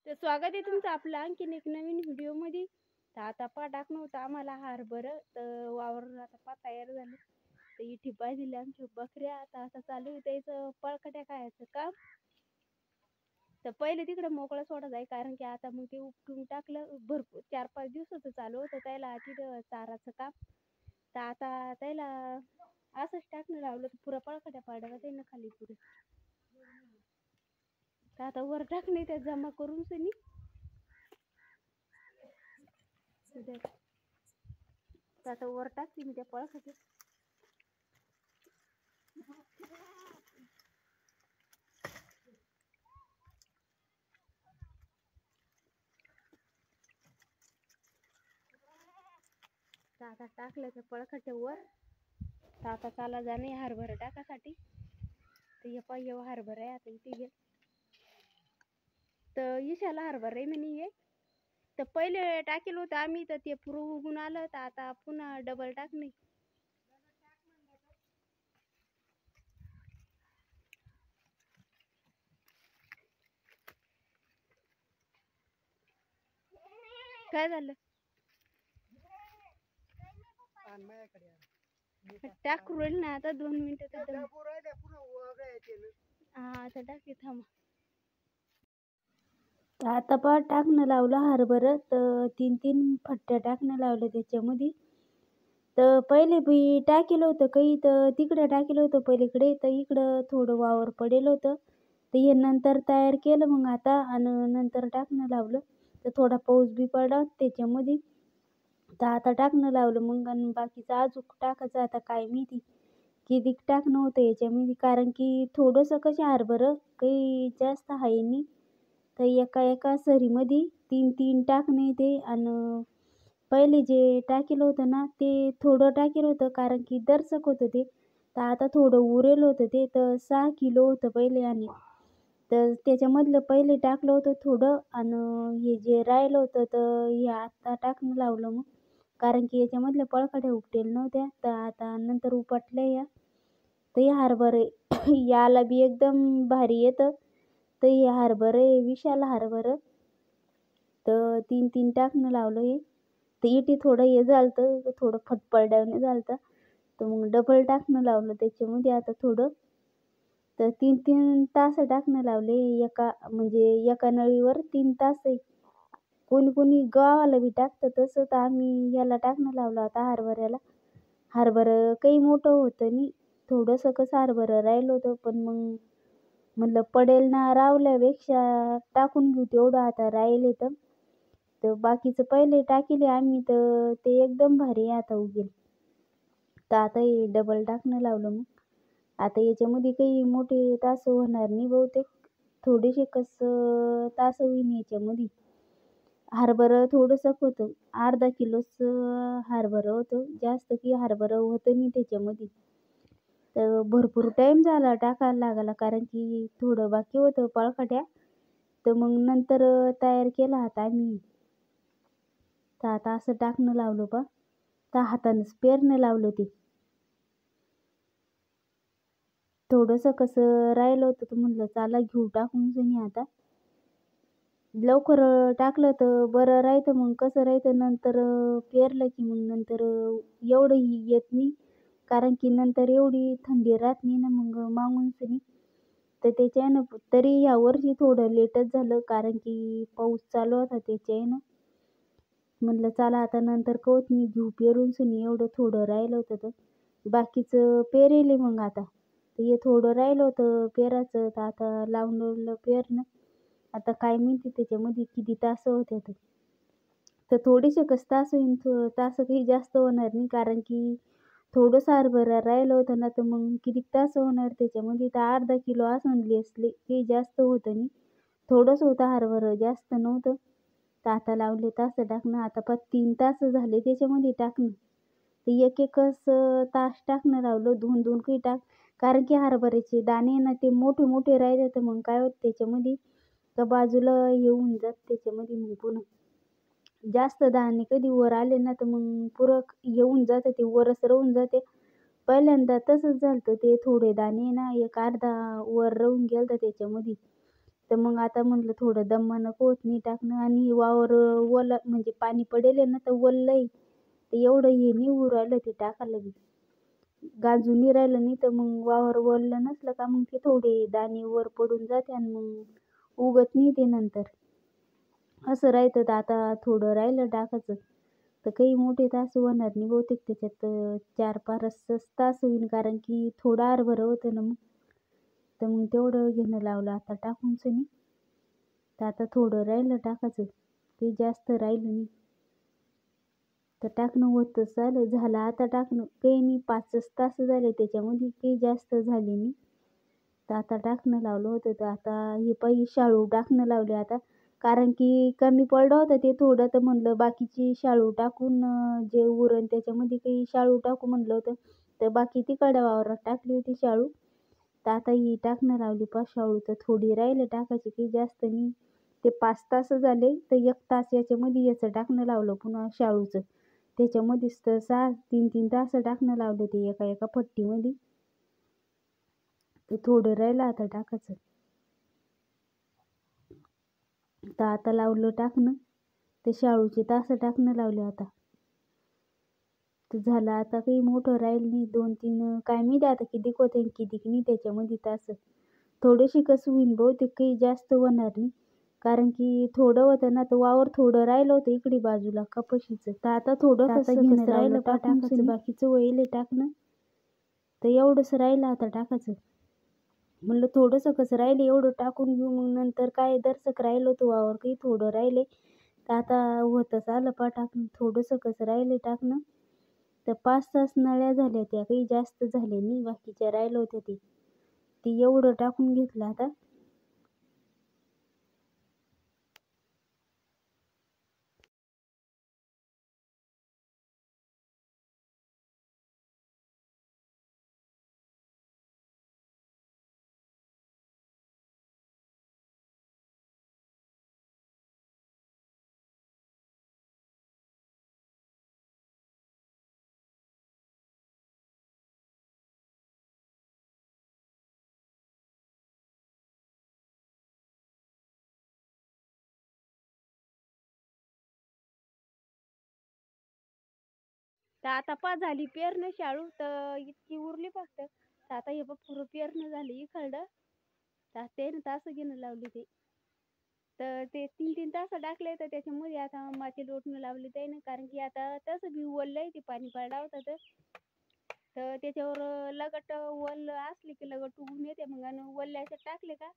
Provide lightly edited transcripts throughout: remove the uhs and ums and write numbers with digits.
तर स्वागत आहे तुमचं आपलं आणखीन एक नवीन व्हिडिओमध्ये. तर आता टाकणं होतं आम्हाला हरभरं. तर वावर आता तयार झालं. तर इथे पाहिजे आमच्या बकऱ्या. आता चालू आहे त्याचं पळकट्या खायचं काम. तर पहिले तिकडे मोकळं सोडत आहे, कारण की आता मग ते उपटून टाकलं. भरपूर 4-5 दिवसाचं चालू होतं त्याला तिथं चाराचं काम. तर आता त्याला असंच टाकणं लावलं तर पुरा पळकट्या पाडायला त्यानं खाली पुरे. तर आता वर टाकणे त्यात जमा करून सनी आता वर टाकते मी त्या पळखाच्या. तर आता टाकलं त्या पळखाच्या वर. तर आता चाला जाणे हरभरा टाकासाठी. तर ये पाय हरभरा आहे आता इथे घे. तर इशाला हरभरा आहे म्हणे ये. तर पहिले टाकेल होतं आम्ही, तर ते पुरं उगून आलं. तर आता पुन्हा डबल टाकणे. काय झालं? टाकू राहील ना आता 2 मिनिटं. हा आता टाके थांबा. तर आता टाकणं लावलं हरभरं. तर 3-3 फट्ट्या टाकणं लावलं त्याच्यामध्ये. तर पहिले बी टाकेलं होतं काही, तर तिकडं टाकेलं होतं पलीकडे. तर इकडं थोडं वावर पडेल होतं. तर हे नंतर तयार केलं मग आता, आणि नंतर टाकणं लावलं. तर थोडा पाऊस बी पडला त्याच्यामध्ये. तर आता टाकणं लावलं मग, आणि बाकीचं अजून टाकायचं आता काय माहिती किती टाकणं होतं याच्यामध्ये, कारण की थोडंसं कसे हरभरं काही जास्त आहे नाही. तर एका सरीमध्ये 3-3 टाकणे ते. आणि पहिले जे टाकेलं होतं ना ते थोडं टाकेलं होतं, कारण की दर्शक होतं ते. तर आता थोडं उरेल होतं ते. तर 6 किलो होतं पहिले. आणि तर त्याच्यामधलं पहिले टाकलं होतं थोडं, आणि हे जे राहिलं होतं तर हे आता टाकणं लावलं मग, कारण की याच्यामधल्या पळखाट्या उपटेल नव्हत्या. तर आता नंतर उपटल्या या. तर हे हरभरे याला बी एकदम भारी येतं. तर हे हरभरे विशाल हरभरं. तर 3-3 टाकणं लावलं हे. तर इथे थोडं हे झालं, थोडं फटपळल्याने झालं. तर मग डबल टाकणं लावलं त्याच्यामध्ये आता थोडं. तर 3-3 तास टाकणं लावले म्हणजे एका नळीवर 3 तास. कोणी कोणी गव्हाला बी टाकतं तसं. तर आम्ही याला टाकणं लावलं आता हरभऱ्याला. हरभरं काही मोठं होतं नाही, थोडंसं कसं हरभरं राहिलं होतं. पण मग म्हणलं पडेल ना रावल्यापेक्षा टाकून घेऊ तेवढं आता राहिले तर. तर बाकीचं पहिले टाकेले आम्ही, तर ते एकदम भारी आता उगेल. तर आता हे डबल टाकणं लावलं मग. आता याच्यामध्ये काही मोठे तास होणार नाही बहुतेक, थोडेसे कसं तास होईन याच्यामध्ये. हरभरं थोडंसं होतं, अर्धा किलोचं हरभरं होतं, जास्त की हरभरं होतं नाही त्याच्यामध्ये. तर भरपूर टाईम झाला टाकायला लागायला, कारण की थोडं बाकी होतं पळखाट्या. तर मग नंतर तयार केला आता आम्ही. तर आता असं टाकणं लावलं बा. तर हातानंच पेरणं लावलं ते. थोडंसं कसं राहिलं होतं तर म्हणलं चला घेऊ टाकून सनी आता. लवकर टाकलं तर बरं राहतं. मग कसं राहतं नंतर पेरलं की मग नंतर एवढं येत नाही, कारण की नंतर एवढी थंडी राहत नाही ना मग मागून सनी. तर त्याच्यानं तरी यावर्षी थोडं लेटच झालं, कारण की पाऊस चालू होता त्याच्यानं. म्हणलं चला आता नंतर कवत मी घेऊ पेरून सनी, एवढं थोडं राहिलं होतं तर. बाकीचं पेरेले मग आता. तर हे थोडं राहिलं होतं पेराचं, तर आता लावलं पेरणं. आता काय माहिती त्याच्यामध्ये किती तास होत्यात. तर थोडेसे कसं तास होईन, तास काही जास्त होणार नाही, कारण की थोडंसं हरभरा राहिलं होतं ना. तर मग किती तास होणार त्याच्यामध्ये. तर अर्धा किलो असले असले, काही जास्त होतं नाही. थोडंच होतं हरभरं, जास्त नव्हतं. तर आता लावले तास टाकणं. आता 3 तास झाले त्याच्यामध्ये टाकणं. तर एक-एकच तास टाकणं लावलं, 2-2 काही टाक. कारण की हरभऱ्याचे दाणे ना ते मोठे मोठे राहिले, तर मग काय होतं त्याच्यामध्ये तर बाजूला येऊन जात त्याच्यामध्ये. मग पुन्हा जास्त दाणे कधी वर आले ना तर मग पुरं येऊन जातं, ते वरच राहून जाते. पहिल्यांदा तसंच झालं, ते थोडे दाणे ना एक अर्धा वर राहून गेलं त्याच्यामध्ये. तर मग आता म्हणलं थोडं दमानं कोथमीर टाकणं आणि वावर ओला म्हणजे पाणी पडेल ना तर ओललंय तर एवढं हे नाही उरू राहिलं ते टाकायला बी गांजून नाही राहिलं नाही तर मग वावर ओललं नसलं का मग ते थोडे दाणे वर पडून जाते आणि मग उगत नाही ते नंतर असं राहतं. तर आता थोडं राहिलं टाकायचं तर काही मोठे तास होणार नाही बहुतेक त्याच्यात 4-5 तास होईल कारण की थोडं हरभरं होतं ना मग तर मग तेवढं घेणं लावलं आता टाकूनच नाही. तर आता थोडं राहिलं टाकायचं ते जास्त राहिलं नाही तर टाकणं होतच झालं आता टाकणं काही नाही 5 तास झाले त्याच्यामध्ये काही जास्त झाले नाही. तर आता टाकणं लावलं होतं तर आता हे पायी शाळू टाकणं लावले आता कारण की कमी पडलं होतं ते थोडं तर म्हणलं बाकीची शाळू टाकून जे उरण त्याच्यामध्ये काही शाळू टाकू म्हणलं होतं तर बाकी तिकडल्या वावरात टाकली होती शाळू. तर आता ही टाकणं लावली शाळू तर थोडी राहिले टाकायची काही जास्त नाही. ते 5 तास झाले तर 1 तास याच्यामध्ये याचं टाकणं लावलं पुन्हा शाळूचं त्याच्यामध्येच तर 3-3 तास टाकणं लावले ते एका पट्टीमध्ये. तर थोडं राहिलं आता टाकायचं. तर आता लावलं टाकणं ते शाळूचे तास टाकणं लावले आता. तर झालं आता काही मोठं राहील नाही 2-3 काय माहिती आता किती होते किती नाही त्याच्यामध्ये तास थोडीशी कसं होईन बहुतेक काही जास्त होणार नाही कारण की थोडं होतं ना तर वावर थोडं राहिलं होतं इकडे बाजूला कपाशीचं तर आता थोडं कसं राहिलं टाकायचं बाकीचं होईल टाकणं तर एवढंच राहिलं आता टाकायचं. म्हणलं थोडंसं कसं राहिलं एवढं टाकून घेऊ मग नंतर काय दर्शक राहिलं होतं वावर काही थोडं राहिले तर आता होतच आलं टाकणं थोडंसं कसं राहिले टाकणं. तर 5-6 नळ्या झाल्या त्या काही जास्त झाल्या नाही बाकीच्या राहिलं होत्या ते एवढं टाकून घेतलं आता. तर आता झाली पेरणं शाळू तर इतकी उरली फक्त तर आता हे पुरं पेरणं झाली इकडं तर त्यानं तास घेणं लावली ते तर ते 3-3 तास टाकले तर त्याच्यामध्ये आता माती लोटणं लावली त्यानं कारण की आता तसं बी ओललंय ते पाणी पडला होता तर त्याच्यावर लगट ओल असले की लगट उगून येते मग आणि ओल्याचे टाकले का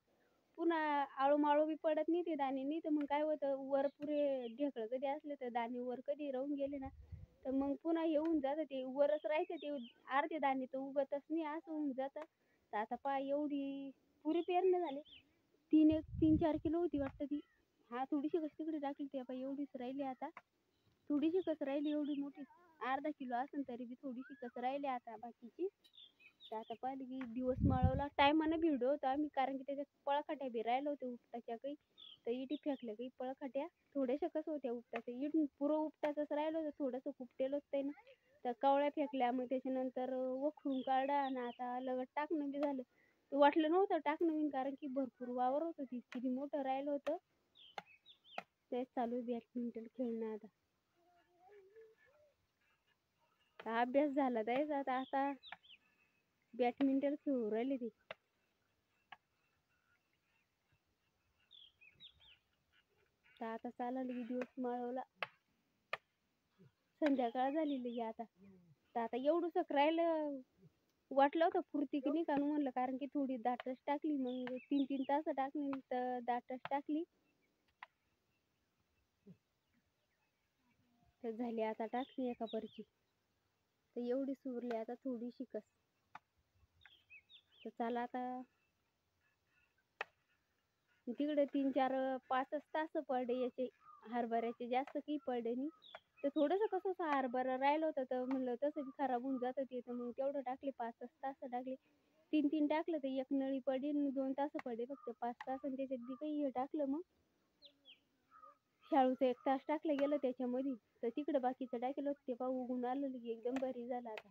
पुन्हा आळूमाळू बी पडत नाही ते दाणे नाही तर मग काय होतं वर पुरे ढेकळं कधी असले तर दाणे वर कधी राहून गेले ना तर मग पुन्हा येऊन जातं ते वरच राहायचं ते अर्धे दाणे तर उगतच नाही असं होऊन जातं. तर आता एवढी पुरी पेरणी झाली 3-4 किलो होती वाटतं ती हा थोडीशी कशी तिकडे टाकली ती एवढीच राहिली आता थोडीशी कसं राहिली एवढी मोठी अर्धा किलो असेल तरी बी थोडीशी कसं राहिली आता बाकीची. तर आता पाहिलं की दिवस माळवला टायमानं भिडलो होतो आम्ही कारण की त्याच्यात पळखाट्या बी राहिलं होत्या उपटाच्या काही तर इटी फेकल्या काही पळखाट्या थोड्याशा कसं होत्या उपटाच्या इट पुरं उपटाचंच राहिलं होतं थोडंसं उपटेलं होतं त्यानं तर कवळ्या फेकल्या मग त्याच्यानंतर वखरून काढा आणि आता लगट टाकणं बी झालं. तर वाटलं नव्हतं टाकणं मी कारण की भरपूर वावर होतं ती किती मोठं राहिलं होतं तेच चालू बॅडमिंटन खेळणं आता. अभ्यास झाला द्यायचा आता बॅडमिंटन खेळू राहिली ती. तर आता चाललं की दिवस माळवला संध्याकाळ झालेली आता. तर आता एवढंसं राहिलं वाटलं होतं पुरती की नाही का म्हणलं कारण की थोडी दाटच टाकली मग 3-3 तास टाकली तर दाटच टाकली तर झाली आता टाकली एका परची तर एवढी सुरली आता थोडीशी कस तर चला आता तिकडे 3-4-5 तास पडले याचे हरभऱ्याचे जास्त काही पडले नाही तर थोडंसं कसं हरभरा राहिलं होतं तर म्हणलं तसं खराब होऊन जातं ते तर मग तेवढं टाकले 5 तास टाकले 3-3 टाकलं तर 1 नळी पडली 2 तास पडले फक्त 5 तास आणि त्याच्यात बी काही हे टाकलं मग शाळूचं 1 तास टाकलं गेलं त्याच्यामध्ये तर तिकडं बाकीचं टाकलं होतं ते उगून आलं की एकदम बरी झालं आता.